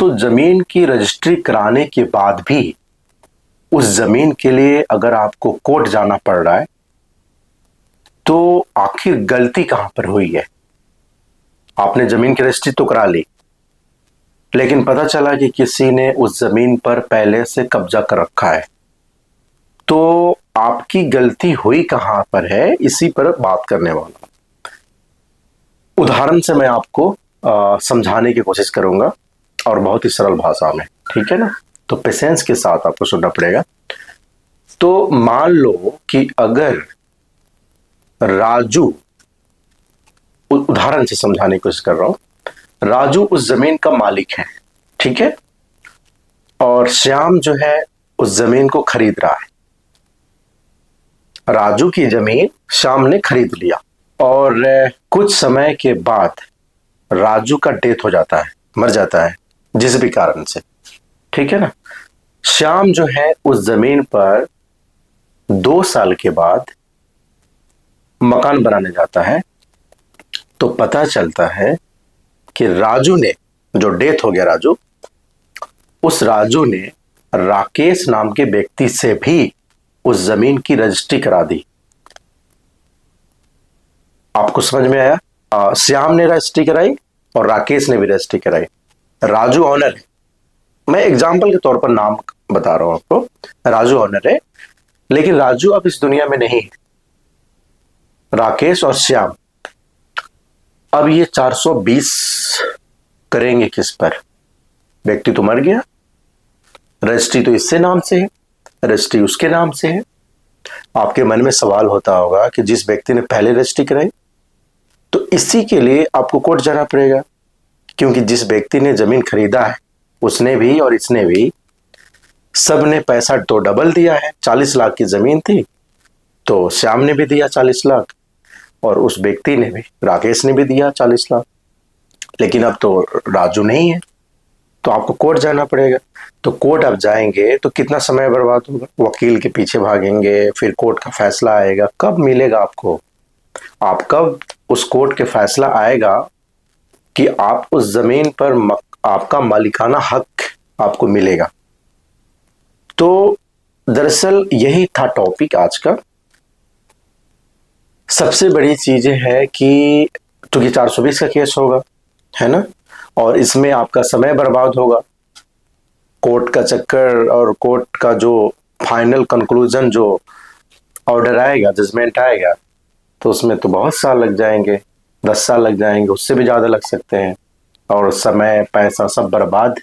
दोस्तों, जमीन की रजिस्ट्री कराने के बाद भी उस जमीन के लिए अगर आपको कोर्ट जाना पड़ रहा है तो आखिर गलती कहां पर हुई है। आपने जमीन की रजिस्ट्री तो करा ली, लेकिन पता चला कि किसी ने उस जमीन पर पहले से कब्जा कर रखा है। तो आपकी गलती हुई कहां पर है, इसी पर बात करने वाला हूं। उदाहरण से मैं आपको समझाने की कोशिश करूंगा और बहुत ही सरल भाषा में, ठीक है ना। तो पेशेंस के साथ आपको सुनना पड़ेगा। तो मान लो कि अगर राजू, उदाहरण से समझाने की कोशिश कर रहा हूं, राजू उस जमीन का मालिक है, ठीक है, और श्याम जो है उस जमीन को खरीद रहा है। राजू की जमीन श्याम ने खरीद लिया और कुछ समय के बाद राजू का डेथ हो जाता है, मर जाता है जिस भी कारण से, ठीक है ना। श्याम जो है उस जमीन पर 2 साल के बाद मकान बनाने जाता है। तो पता चलता है कि राजू ने, जो डेथ हो गया राजू, उस राजू ने राकेश नाम के व्यक्ति से भी उस जमीन की रजिस्ट्री करा दी। आपको समझ में आया? श्याम ने रजिस्ट्री कराई और राकेश ने भी रजिस्ट्री कराई। राजू ऑनर है, मैं एग्जाम्पल के तौर पर नाम बता रहा हूं आपको। राजू ऑनर है, लेकिन राजू अब इस दुनिया में नहीं है। राकेश और श्याम अब ये 420 करेंगे किस पर? व्यक्ति तो मर गया, रजिस्ट्री तो इससे नाम से है, रजिस्ट्री उसके नाम से है। आपके मन में सवाल होता होगा कि जिस व्यक्ति ने पहले रजिस्ट्री कराई, तो इसी के लिए आपको कोर्ट जाना पड़ेगा, क्योंकि जिस व्यक्ति ने जमीन खरीदा है उसने भी और इसने भी, सब ने पैसा तो डबल दिया है। 40 लाख की जमीन थी तो श्याम ने भी दिया 40 लाख और उस व्यक्ति ने भी, राकेश ने भी दिया 40 लाख। लेकिन अब तो राजू नहीं है, तो आपको कोर्ट जाना पड़ेगा। तो कोर्ट अब जाएंगे तो कितना समय बर्बाद होगा, वकील के पीछे भागेंगे, फिर कोर्ट का फैसला आएगा। कब मिलेगा आपको? आप कब उस कोर्ट के फैसला आएगा कि आप उस जमीन पर आपका मालिकाना हक आपको मिलेगा। तो दरअसल यही था टॉपिक आज का। सबसे बड़ी चीज है कि क्योंकि 420 का केस होगा, है ना, और इसमें आपका समय बर्बाद होगा। कोर्ट का चक्कर और कोर्ट का जो फाइनल कंक्लूजन, जो ऑर्डर आएगा, जजमेंट आएगा, तो उसमें तो बहुत साल लग जाएंगे, 10 साल लग जाएंगे, उससे भी ज्यादा लग सकते हैं, और समय पैसा सब बर्बाद।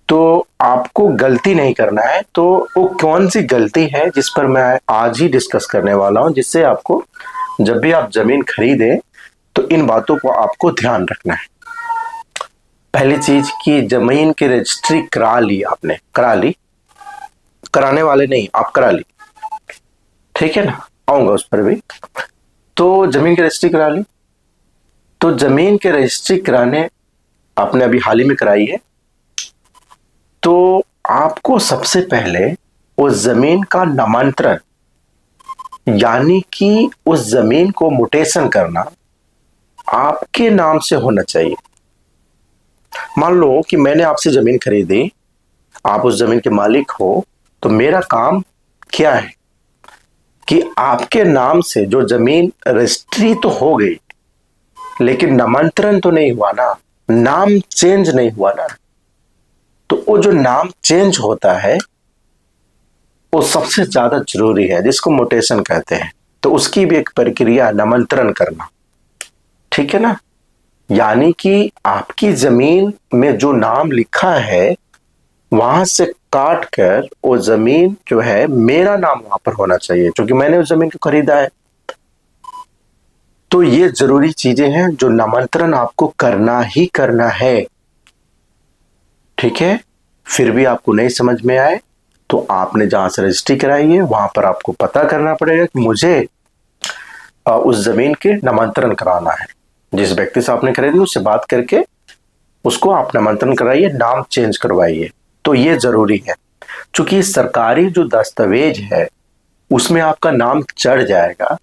तो आपको गलती नहीं करना है। तो वो कौन सी गलती है जिस पर मैं आज ही डिस्कस करने वाला हूं, जिससे आपको जब भी आप जमीन खरीदें तो इन बातों को आपको ध्यान रखना है। पहली चीज कि जमीन की रजिस्ट्री करा ली आपने, करा ली, कराने वाले नहीं, आप करा ली, ठीक है ना, आऊंगा उस पर भी। तो जमीन की रजिस्ट्री करा ली, तो जमीन की रजिस्ट्री कराने आपने अभी हाल ही में कराई है, तो आपको सबसे पहले उस जमीन का नामांतरण, यानी कि उस जमीन को म्यूटेशन करना आपके नाम से होना चाहिए। मान लो कि मैंने आपसे जमीन खरीदी, आप उस जमीन के मालिक हो, तो मेरा काम क्या है कि आपके नाम से जो जमीन, रजिस्ट्री तो हो गई लेकिन नामांतरण तो नहीं हुआ ना, नाम चेंज नहीं हुआ ना। तो वो जो नाम चेंज होता है वो सबसे ज्यादा जरूरी है, जिसको म्यूटेशन कहते हैं। तो उसकी भी एक प्रक्रिया, नामांतरण करना, ठीक है ना। यानी कि आपकी जमीन में जो नाम लिखा है वहां से काट कर वो जमीन जो है, मेरा नाम वहां पर होना चाहिए, क्योंकि मैंने उस जमीन को खरीदा है। तो ये जरूरी चीजें हैं जो नामांतरण आपको करना ही करना है, ठीक है। फिर भी आपको नहीं समझ में आए तो आपने जहां से रजिस्ट्री कराई है वहां पर आपको पता करना पड़ेगा कि मुझे उस जमीन के नामांतरण कराना है। जिस व्यक्ति से आपने खरीदी उससे बात करके उसको आप नामांतरण कराइए, नाम चेंज करवाइए। तो ये जरूरी है, क्योंकि सरकारी जो दस्तावेज है उसमें आपका नाम चढ़ जाएगा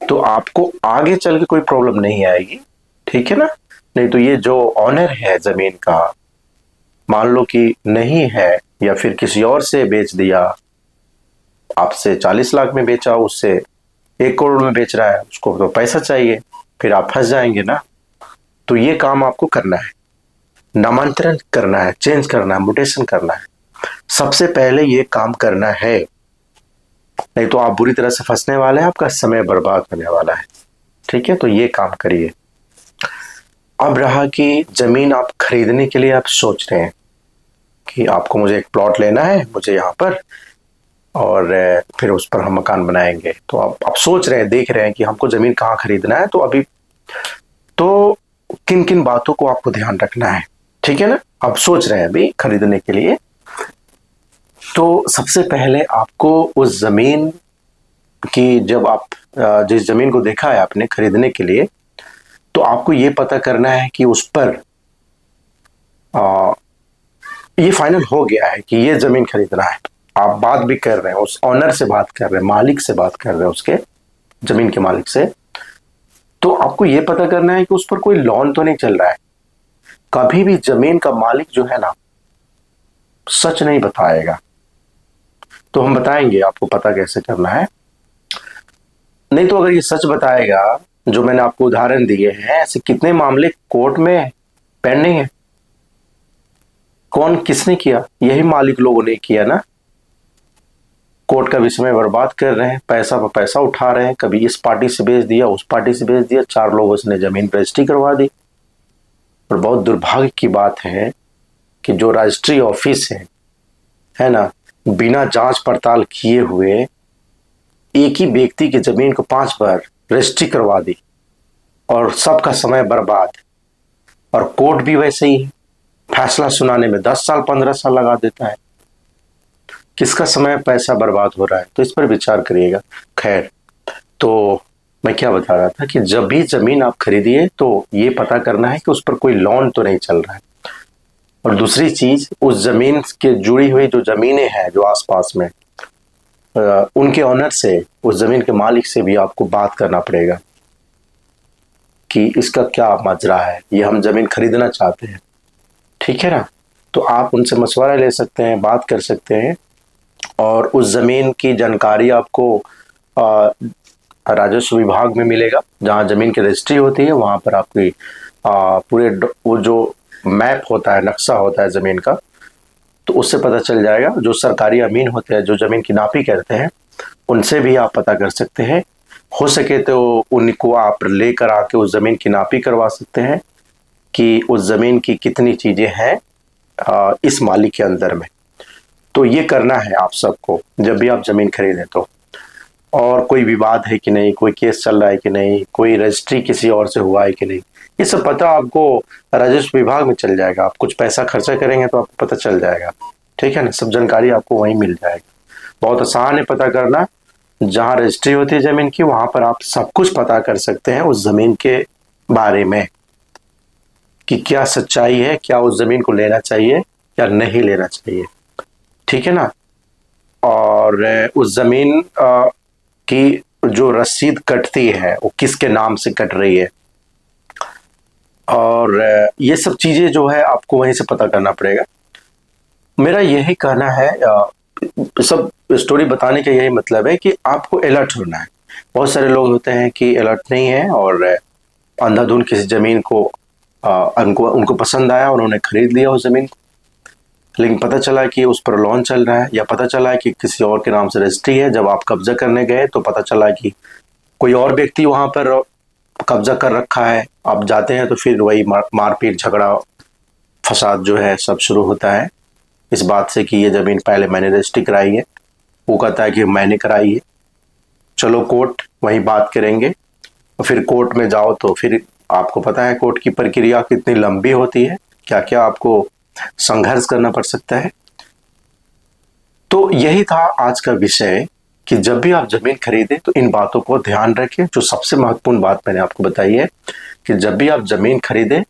तो आपको आगे चल के कोई प्रॉब्लम नहीं आएगी, ठीक है ना। नहीं तो ये जो ऑनर है जमीन का, मान लो कि नहीं है या फिर किसी और से बेच दिया, आपसे 40 लाख में बेचा, उससे 1 करोड़ में बेच रहा है, उसको तो पैसा चाहिए, फिर आप फंस जाएंगे ना। तो ये काम आपको करना है, नामांतरण करना है, चेंज करना है, म्यूटेशन करना है, सबसे पहले ये काम करना है। नहीं तो आप बुरी तरह से फंसने वाले हैं, आपका समय बर्बाद होने वाला है। ठीक है, तो ये काम करिए। अब रहा कि जमीन आप खरीदने के लिए आप सोच रहे हैं कि आपको, मुझे एक प्लॉट लेना है मुझे यहाँ पर, और फिर उस पर हम मकान बनाएंगे। तो आप सोच रहे हैं, देख रहे हैं कि हमको जमीन कहाँ खरीदना है। तो अभी तो किन किन बातों को आपको ध्यान रखना है, ठीक है ना। आप सोच रहे हैं अभी खरीदने के लिए, तो सबसे पहले आपको उस जमीन की, जब आप जिस जमीन को देखा है आपने खरीदने के लिए, तो आपको ये पता करना है कि उस पर ये फाइनल हो गया है कि ये जमीन खरीदना है। आप बात भी कर रहे हैं, उस ऑनर से बात कर रहे हैं, मालिक से बात कर रहे हैं, उसके जमीन के मालिक से। तो आपको ये पता करना है कि उस पर कोई लोन तो नहीं चल रहा है। कभी भी जमीन का मालिक जो है ना, सच नहीं बताएगा। तो हम बताएंगे आपको पता कैसे करना है। नहीं तो अगर ये सच बताएगा, जो मैंने आपको उदाहरण दिए हैं, ऐसे कितने मामले कोर्ट में पेंडिंग है। कौन, किसने किया? यही मालिक लोगों ने किया ना। कोर्ट का भी समय बर्बाद कर रहे हैं, पैसा पर पैसा उठा रहे हैं, कभी इस पार्टी से बेच दिया, उस पार्टी से बेच दिया, 4 लोगों ने जमीन रजिस्ट्री करवा दी। और बहुत दुर्भाग्य की बात है कि जो रजिस्ट्री ऑफिस है ना, बिना जांच पड़ताल किए हुए एक ही व्यक्ति की जमीन को 5 बार रजिस्ट्री करवा दी, और सबका समय बर्बाद। और कोर्ट भी वैसे ही है, फैसला सुनाने में 10 साल 15 साल लगा देता है। किसका समय पैसा बर्बाद हो रहा है, तो इस पर विचार करिएगा। खैर, तो मैं क्या बता रहा था कि जब भी जमीन आप खरीदिए तो ये पता करना है कि उस पर कोई लोन तो नहीं चल रहा है। और दूसरी चीज, उस जमीन के जुड़ी हुई जो जमीनें हैं जो आसपास में, उनके ऑनर से, उस जमीन के मालिक से भी आपको बात करना पड़ेगा कि इसका क्या माजरा है, ये हम जमीन खरीदना चाहते हैं, ठीक है ना। तो आप उनसे मशवरा ले सकते हैं, बात कर सकते हैं, और उस जमीन की जानकारी आपको राजस्व विभाग में मिलेगा, जहाँ जमीन की रजिस्ट्री होती है। वहाँ पर आपकी पूरे वो जो मैप होता है, नक्शा होता है जमीन का, तो उससे पता चल जाएगा। जो सरकारी अमीन होते हैं, जो जमीन की नापी करते हैं, उनसे भी आप पता कर सकते हैं। हो सके तो उनको आप लेकर आके उस जमीन की नापी करवा सकते हैं कि उस जमीन की कितनी चीजें हैं इस मालिक के अंदर में। तो ये करना है आप सबको जब भी आप जमीन खरीदें तो। और कोई विवाद है कि नहीं, कोई केस चल रहा है कि नहीं, कोई रजिस्ट्री किसी और से हुआ है कि नहीं, ये सब पता आपको राजस्व विभाग में चल जाएगा। आप कुछ पैसा खर्चा करेंगे तो आपको पता चल जाएगा, ठीक है ना। सब जानकारी आपको वहीं मिल जाएगी। बहुत आसान है पता करना। जहाँ रजिस्ट्री होती है जमीन की, वहां पर आप सब कुछ पता कर सकते हैं उस जमीन के बारे में कि क्या सच्चाई है, क्या उस जमीन को लेना चाहिए या नहीं लेना चाहिए, ठीक है ना। और उस जमीन की जो रसीद कटती है वो किसके नाम से कट रही है, और ये सब चीजें जो है आपको वहीं से पता करना पड़ेगा। मेरा यही कहना है, सब स्टोरी बताने का यही मतलब है कि आपको अलर्ट होना है। बहुत सारे लोग होते हैं कि अलर्ट नहीं है और अंधाधुंध किसी जमीन को उनको पसंद आया, उन्होंने खरीद लिया उस जमीन को, लेकिन पता चला कि उस पर लोन चल रहा है, या पता चला कि किसी और के नाम से रजिस्ट्री है। जब आप कब्जा करने गए तो पता चला कि कोई और व्यक्ति वहां पर कब्जा कर रखा है। आप जाते हैं तो फिर वही मारपीट, झगड़ा, फसाद जो है सब शुरू होता है इस बात से कि ये जमीन पहले मैंने रजिस्ट्री कराई है, वो कहता है कि मैंने कराई है। चलो कोर्ट, वही बात करेंगे। और फिर कोर्ट में जाओ तो फिर आपको पता है कोर्ट की प्रक्रिया कितनी लंबी होती है, क्या क्या आपको संघर्ष करना पड़ सकता है। तो यही था आज का विषय कि जब भी आप जमीन खरीदें तो इन बातों को ध्यान रखें। जो सबसे महत्वपूर्ण बात मैंने आपको बताई है कि जब भी आप जमीन खरीदें,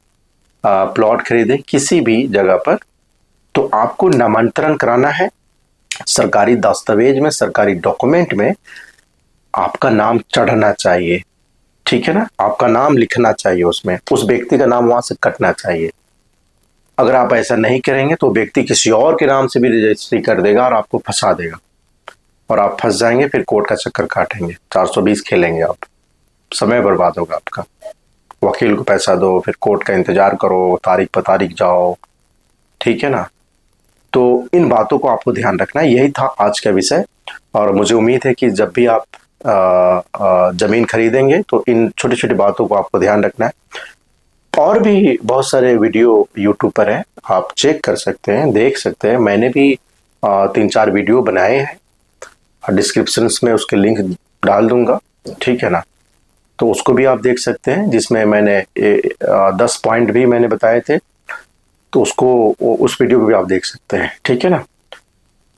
प्लॉट खरीदें किसी भी जगह पर, तो आपको नामांतरण कराना है। सरकारी दस्तावेज में, सरकारी डॉक्यूमेंट में आपका नाम चढ़ना चाहिए, ठीक है ना, आपका नाम लिखना चाहिए उसमें, उस व्यक्ति का नाम वहां से कटना चाहिए। अगर आप ऐसा नहीं करेंगे तो व्यक्ति किसी और के नाम से भी रजिस्ट्री कर देगा और आपको फंसा देगा, और आप फंस जाएंगे, फिर कोर्ट का चक्कर काटेंगे, 420 खेलेंगे आप, समय बर्बाद होगा आपका। वकील को पैसा दो, फिर कोर्ट का इंतजार करो, तारीख पर तारीख जाओ, ठीक है ना। तो इन बातों को आपको ध्यान रखना है। यही था आज का विषय, और मुझे उम्मीद है कि जब भी आप जमीन खरीदेंगे तो इन छोटी छोटी बातों को आपको ध्यान रखना है। और भी बहुत सारे वीडियो यूट्यूब पर हैं, आप चेक कर सकते हैं, देख सकते हैं। मैंने भी 3-4 वीडियो बनाए हैं, डिस्क्रिप्शन में उसके लिंक डाल दूंगा, ठीक है ना। तो उसको भी आप देख सकते हैं, जिसमें मैंने 10 पॉइंट भी मैंने बताए थे, तो उसको, उस वीडियो को भी आप देख सकते हैं, ठीक है ना।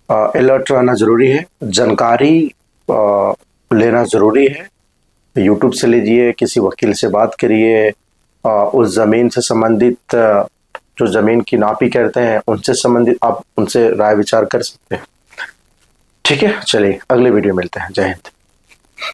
अलर्ट रहना ज़रूरी है, जानकारी लेना ज़रूरी है। यूट्यूब से लीजिए, किसी वकील से बात करिए, उस ज़मीन से संबंधित जो ज़मीन की नापी करते हैं उनसे संबंधित आप उनसे राय विचार कर सकते हैं, ठीक है। चलिए अगले वीडियो मिलते हैं। जय हिंद।